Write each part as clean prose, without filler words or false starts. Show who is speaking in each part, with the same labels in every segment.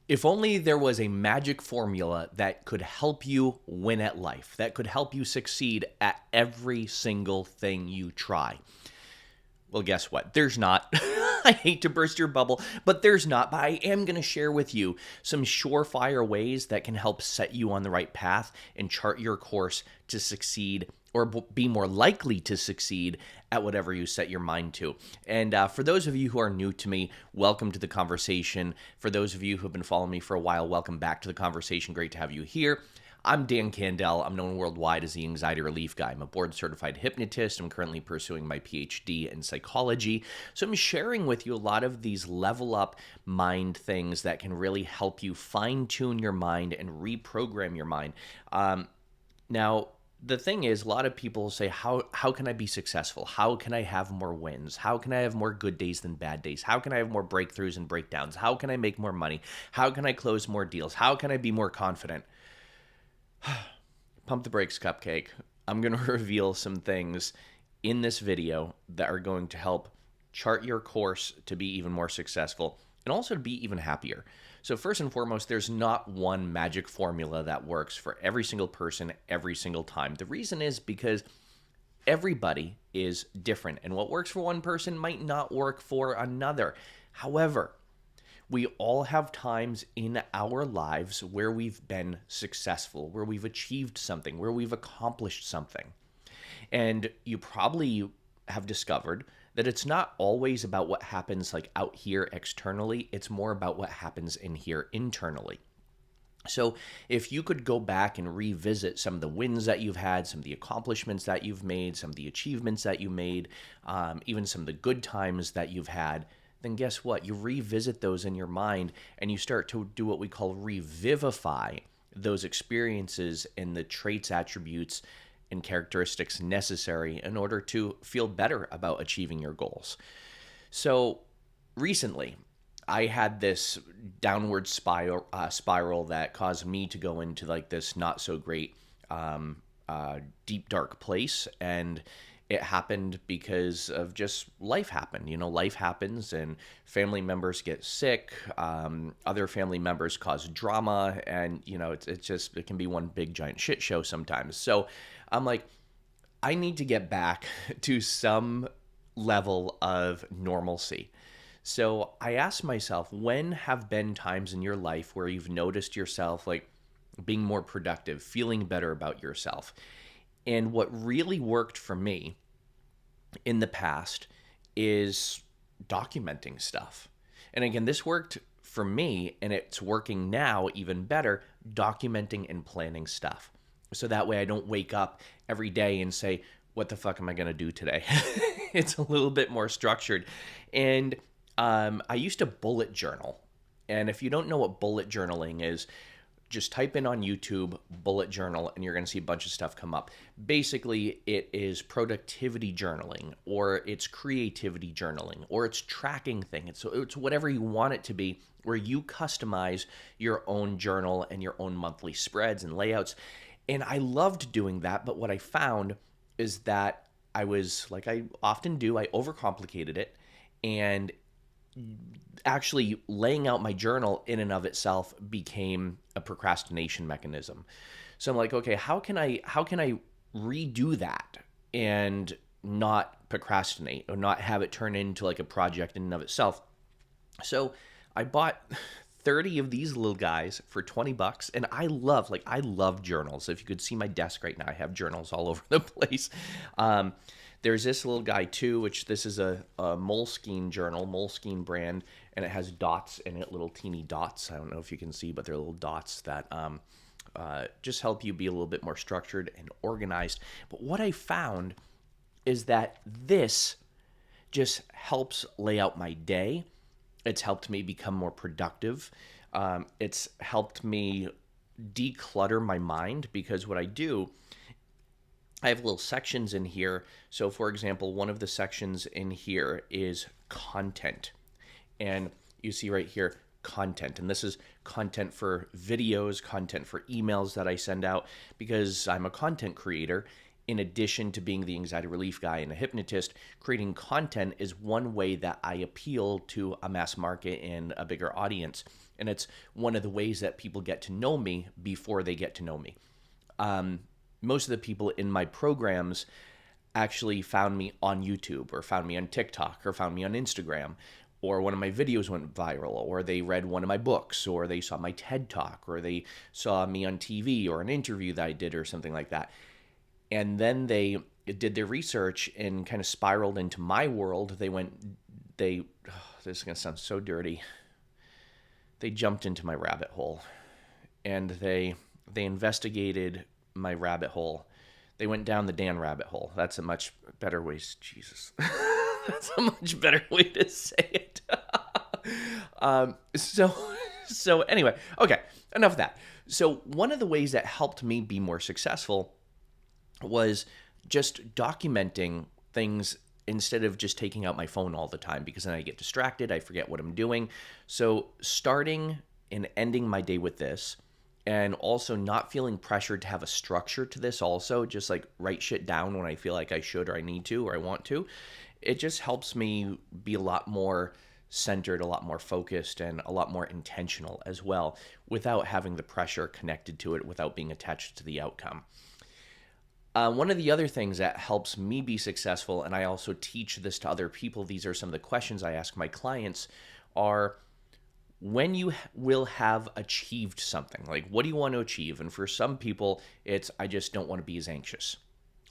Speaker 1: If only there was a magic formula that could help you win at life, that could help you succeed at every single thing you try. Well, guess what? There's not. I hate to burst your bubble, but there's not. But I am going to share with you some surefire ways that can help set you on the right path and chart your course to succeed or be more likely to succeed at whatever you set your mind to. And for those of you who are new to me, welcome to the conversation. For those of you who have been following me for a while, welcome back to the conversation. Great to have you here. I'm Dan Candell. I'm known worldwide as the anxiety relief guy. I'm a board-certified hypnotist. I'm currently pursuing my PhD in psychology. So I'm sharing with you a lot of these level up mind things that can really help you fine-tune your mind and reprogram your mind. Now, the thing is, a lot of people say, how can I be successful? How can I have more wins? How can I have more good days than bad days? How can I have more breakthroughs and breakdowns? How can I make more money? How can I close more deals? How can I be more confident? Pump the brakes, cupcake. I'm going to reveal some things in this video that are going to help chart your course to be even more successful and also to be even happier. So first and foremost, there's not one magic formula that works for every single person every single time. The reason is because everybody is different, and what works for one person might not work for another. However, we all have times in our lives where we've been successful, where we've achieved something, where we've accomplished something. And you probably have discovered that it's not always about what happens like out here externally. It's more about what happens in here internally. So if you could go back and revisit some of the wins that you've had, some of the accomplishments that you've made, some of the achievements that you made, even some of the good times that you've had, then guess what? You revisit those in your mind and you start to do what we call revivify those experiences and the traits, attributes, and characteristics necessary in order to feel better about achieving your goals. So recently, I had this downward spiral that caused me to go into like this not so great deep dark place, and it happened because of just life happened. You know, life happens and family members get sick. Other family members cause drama, and you know, it can be one big giant shit show sometimes. So I'm like, I need to get back to some level of normalcy. So I asked myself, when have been times in your life where you've noticed yourself like being more productive, feeling better about yourself? And what really worked for me in the past is documenting stuff. And again, this worked for me, and it's working now even better, documenting and planning stuff. So that way I don't wake up every day and say, what the fuck am I going to do today? It's a little bit more structured. And I used to bullet journal. And if you don't know what bullet journaling is, just type in on YouTube, bullet journal, and you're going to see a bunch of stuff come up. Basically, it is productivity journaling, or it's creativity journaling, or it's tracking thing. It's whatever you want it to be, where you customize your own journal and your own monthly spreads and layouts. And I loved doing that, but what I found is that I was, like I often do, I overcomplicated it, and actually laying out my journal in and of itself became a procrastination mechanism. So I'm like, okay, how can I redo that and not procrastinate or not have it turn into like a project in and of itself? So I bought 30 of these little guys for $20, and I love journals. If you could see my desk right now, I have journals all over the place. There's this little guy too, which this is a Moleskine journal, Moleskine brand, and it has dots in it, little teeny dots. I don't know if you can see, but they're little dots that just help you be a little bit more structured and organized. But what I found is that this just helps lay out my day. It's helped me become more productive. It's helped me declutter my mind, because what I do, I have little sections in here. So for example, one of the sections in here is content. And you see right here, content. And this is content for videos, content for emails that I send out, because I'm a content creator. in addition to being the anxiety relief guy and a hypnotist, creating content is one way that I appeal to a mass market and a bigger audience. And it's one of the ways that people get to know me before they get to know me. Most of the people in my programs actually found me on YouTube or found me on TikTok or found me on Instagram, or one of my videos went viral, or they read one of my books, or they saw my TED Talk, or they saw me on TV or an interview that I did or something like that. And then they did their research and kind of spiraled into my world. This is going to sound so dirty. They jumped into my rabbit hole, and they investigated my rabbit hole. They went down the Dan rabbit hole. That's a much better way. Jesus. That's a much better way to say it. So anyway, okay, enough of that. So one of the ways that helped me be more successful was just documenting things instead of just taking out my phone all the time, because then I get distracted, I forget what I'm doing. So starting and ending my day with this, and also not feeling pressured to have a structure to this also, just like write shit down when I feel like I should or I need to or I want to. It just helps me be a lot more centered, a lot more focused, and a lot more intentional as well, without having the pressure connected to it, without being attached to the outcome. One of the other things that helps me be successful, and I also teach this to other people, these are some of the questions I ask my clients, are when you will have achieved something. Like, what do you want to achieve? And for some people, it's, I just don't want to be as anxious.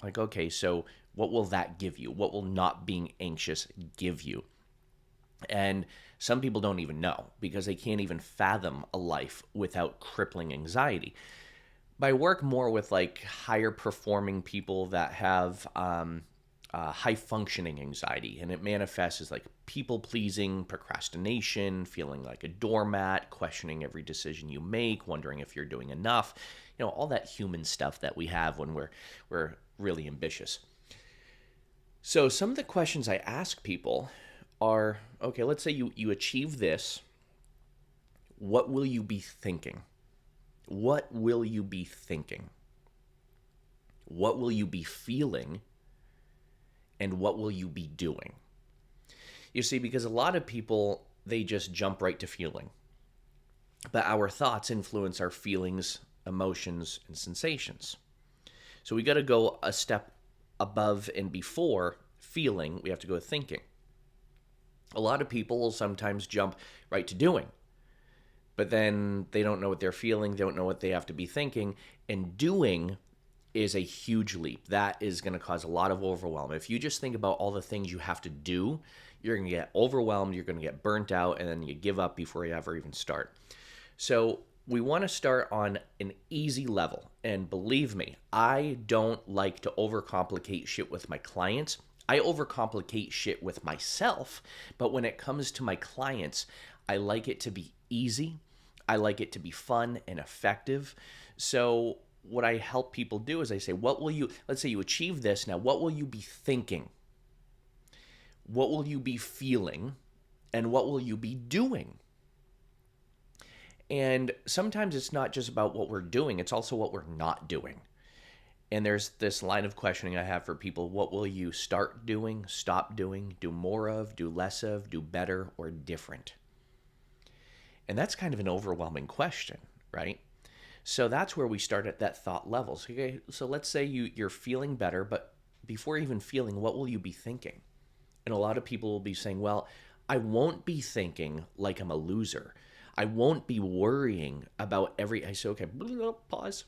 Speaker 1: Like, okay, so what will that give you? What will not being anxious give you? And some people don't even know, because they can't even fathom a life without crippling anxiety. But I work more with like higher performing people that have high functioning anxiety, and it manifests as like people pleasing, procrastination, feeling like a doormat, questioning every decision you make, wondering if you're doing enough, all that human stuff that we have when we're really ambitious. So some of the questions I ask people are, okay, let's say you achieve this. What will you be thinking? What will you be thinking? What will you be feeling? And what will you be doing? You see, because a lot of people, they just jump right to feeling. But our thoughts influence our feelings, emotions, and sensations. So we got to go a step above and before feeling, we have to go thinking. A lot of people will sometimes jump right to doing. But then they don't know what they're feeling, they don't know what they have to be thinking, and doing is a huge leap. That is going to cause a lot of overwhelm. If you just think about all the things you have to do, you're going to get overwhelmed, you're going to get burnt out, and then you give up before you ever even start. So we want to start on an easy level. And believe me, I don't like to overcomplicate shit with my clients. I overcomplicate shit with myself, but when it comes to my clients, I like it to be easy. I like it to be fun and effective. So what I help people do is I say, let's say you achieve this. Now, what will you be thinking? What will you be feeling? And what will you be doing? And sometimes it's not just about what we're doing, it's also what we're not doing. And there's this line of questioning I have for people. What will you start doing, stop doing, do more of, do less of, do better, or different? And that's kind of an overwhelming question, right? So that's where we start at that thought level. So let's say you're feeling better, but before even feeling, what will you be thinking? And a lot of people will be saying, well, I won't be thinking like I'm a loser. I won't be worrying about I say, okay, pause.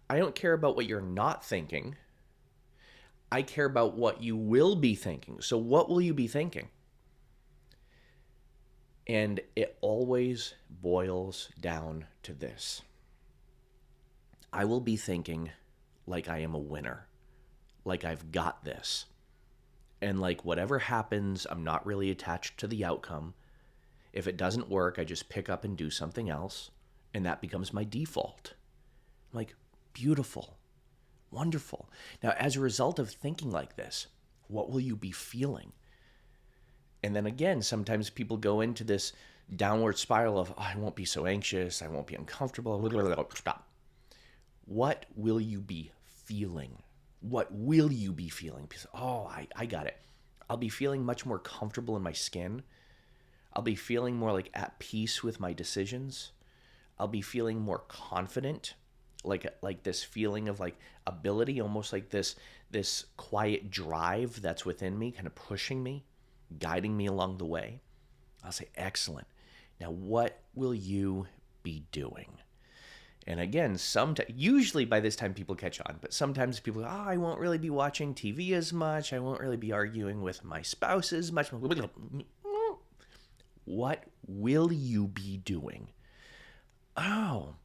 Speaker 1: I don't care about what you're not thinking. I care about what you will be thinking. So what will you be thinking? And it always boils down to this. I will be thinking like I am a winner, like I've got this. And like whatever happens, I'm not really attached to the outcome. If it doesn't work, I just pick up and do something else, and that becomes my default. Like, beautiful, wonderful. Now, as a result of thinking like this, what will you be feeling? And then again, sometimes people go into this downward spiral of, I won't be so anxious, I won't be uncomfortable. Stop. What will you be feeling? What will you be feeling? Oh, I got it. I'll be feeling much more comfortable in my skin. I'll be feeling more like at peace with my decisions. I'll be feeling more confident, like this feeling of like ability, almost like this quiet drive that's within me, kind of pushing me, guiding me along the way. I'll say, excellent. Now, what will you be doing? And again, usually by this time people catch on, but sometimes people go, oh, I won't really be watching TV as much. I won't really be arguing with my spouse as much. What will you be doing? Oh,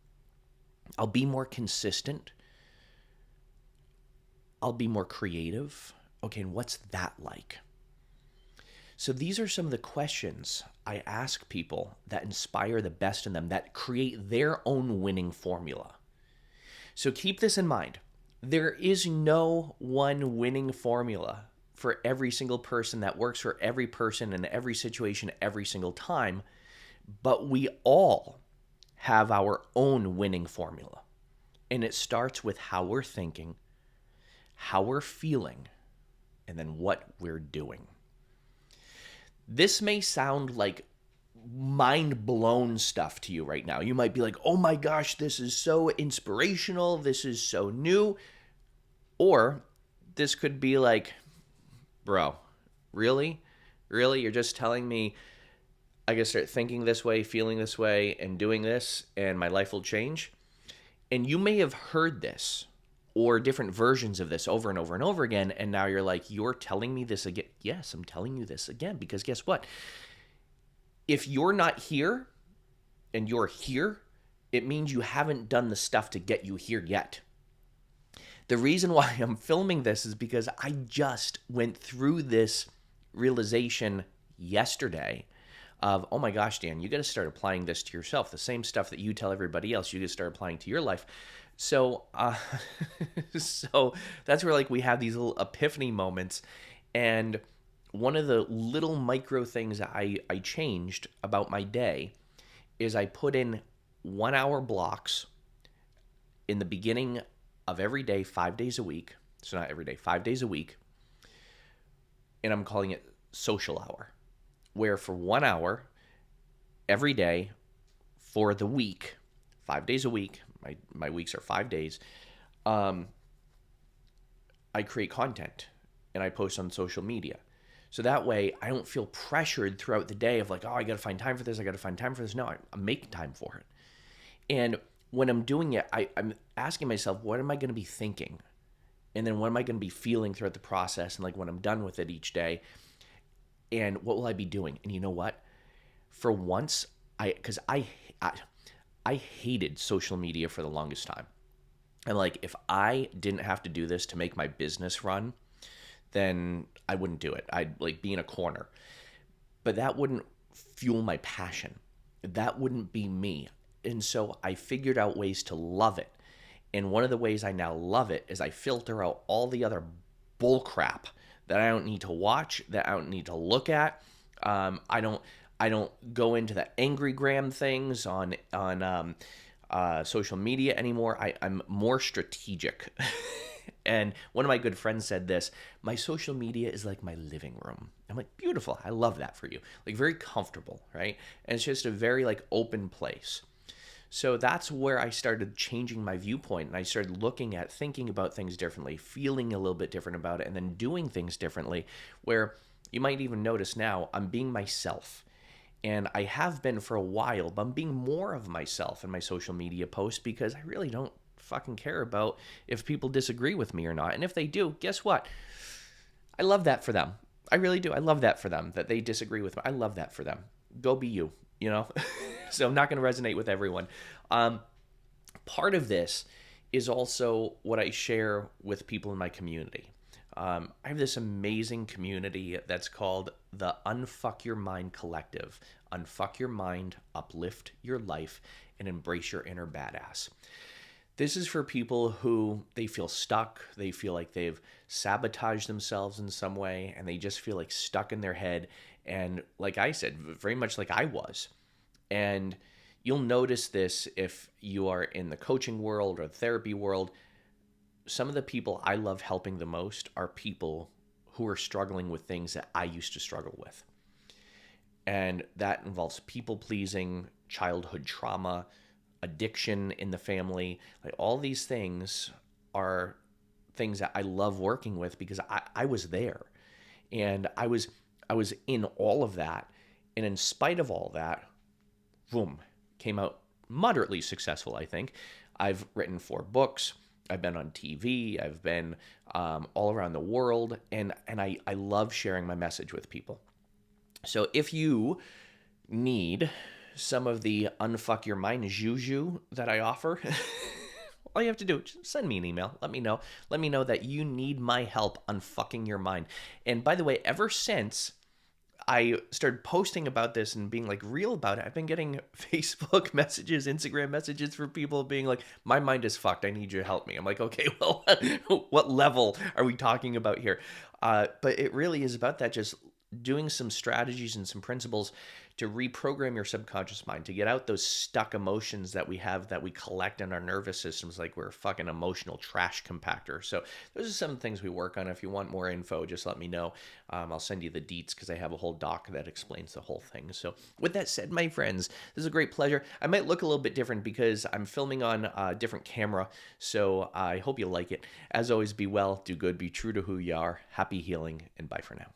Speaker 1: I'll be more consistent. I'll be more creative. Okay, and what's that like? So these are some of the questions I ask people that inspire the best in them, that create their own winning formula. So keep this in mind. There is no one winning formula for every single person that works for every person in every situation every single time, but we all have our own winning formula. And it starts with how we're thinking, how we're feeling, and then what we're doing. This may sound like mind-blown stuff to you right now. You might be like, oh my gosh, this is so inspirational. This is so new. Or this could be like, bro, really? Really? You're just telling me I gotta start thinking this way, feeling this way, and doing this, and my life will change? And you may have heard this or different versions of this over and over and over again, and now you're like, you're telling me this again? Yes, I'm telling you this again, because guess what? If you're not here and you're here, it means you haven't done the stuff to get you here yet. The reason why I'm filming this is because I just went through this realization yesterday of, oh my gosh, Dan, you got to start applying this to yourself. The same stuff that you tell everybody else, you got to start applying to your life. So, so that's where like we have these little epiphany moments. And one of the little micro things I changed about my day is I put in 1 hour blocks in the beginning of every day, 5 days a week. So not every day, 5 days a week. And I'm calling it social hour, where for 1 hour every day for the week, 5 days a week, my weeks are 5 days, I create content and I post on social media. So that way I don't feel pressured throughout the day of like, oh, I got to find time for this. I got to find time for this. No, I'm making time for it. And when I'm doing it, I'm asking myself, what am I going to be thinking? And then what am I going to be feeling throughout the process? And like when I'm done with it each day, and what will I be doing? And you know what? For once, because I hated social media for the longest time. And like, if I didn't have to do this to make my business run, then I wouldn't do it. I'd like be in a corner. But that wouldn't fuel my passion. That wouldn't be me. And so I figured out ways to love it. And one of the ways I now love it is I filter out all the other bull crap that I don't need to watch, that I don't need to look at. I don't go into the angrygram things on social media anymore. I'm more strategic. And one of my good friends said this, my social media is like my living room. I'm like, beautiful. I love that for you. Like very comfortable, right? And it's just a very like open place. So that's where I started changing my viewpoint, and I started looking at thinking about things differently, feeling a little bit different about it, and then doing things differently, where you might even notice now I'm being myself. And I have been for a while, but I'm being more of myself in my social media posts because I really don't fucking care about if people disagree with me or not. And if they do, guess what? I love that for them. I really do. I love that for them, that they disagree with me. I love that for them. Go be you, you know? So I'm not going to resonate with everyone. Part of this is also what I share with people in my community. I have this amazing community that's called the Unfuck Your Mind Collective. Unfuck your mind, uplift your life, and embrace your inner badass. This is for people who they feel stuck, they feel like they've sabotaged themselves in some way, and they just feel like stuck in their head. And like I said, very much like I was. And you'll notice this if you are in the coaching world or the therapy world. some of the people I love helping the most are people who are struggling with things that I used to struggle with. And that involves people pleasing, childhood trauma, addiction in the family. Like all these things are things that I love working with because I was there. And I was in all of that. And in spite of all that, boom, came out moderately successful, I think. I've written 4 books. I've been on TV. I've been all around the world. And I love sharing my message with people. So if you need some of the unfuck your mind juju that I offer, all you have to do is send me an email. Let me know. Let me know that you need my help unfucking your mind. And by the way, ever since I started posting about this and being like real about it, I've been getting Facebook messages, Instagram messages for people being like, my mind is fucked. I need you to help me. I'm like, okay, well, what level are we talking about here? But it really is about that, just doing some strategies and some principles to reprogram your subconscious mind, to get out those stuck emotions that we have, that we collect in our nervous systems, like we're a fucking emotional trash compactor. So those are some things we work on. If you want more info, just let me know. I'll send you the deets because I have a whole doc that explains the whole thing. So with that said, my friends, this is a great pleasure. I might look a little bit different because I'm filming on a different camera. So I hope you like it. As always, be well, do good, be true to who you are. Happy healing, and bye for now.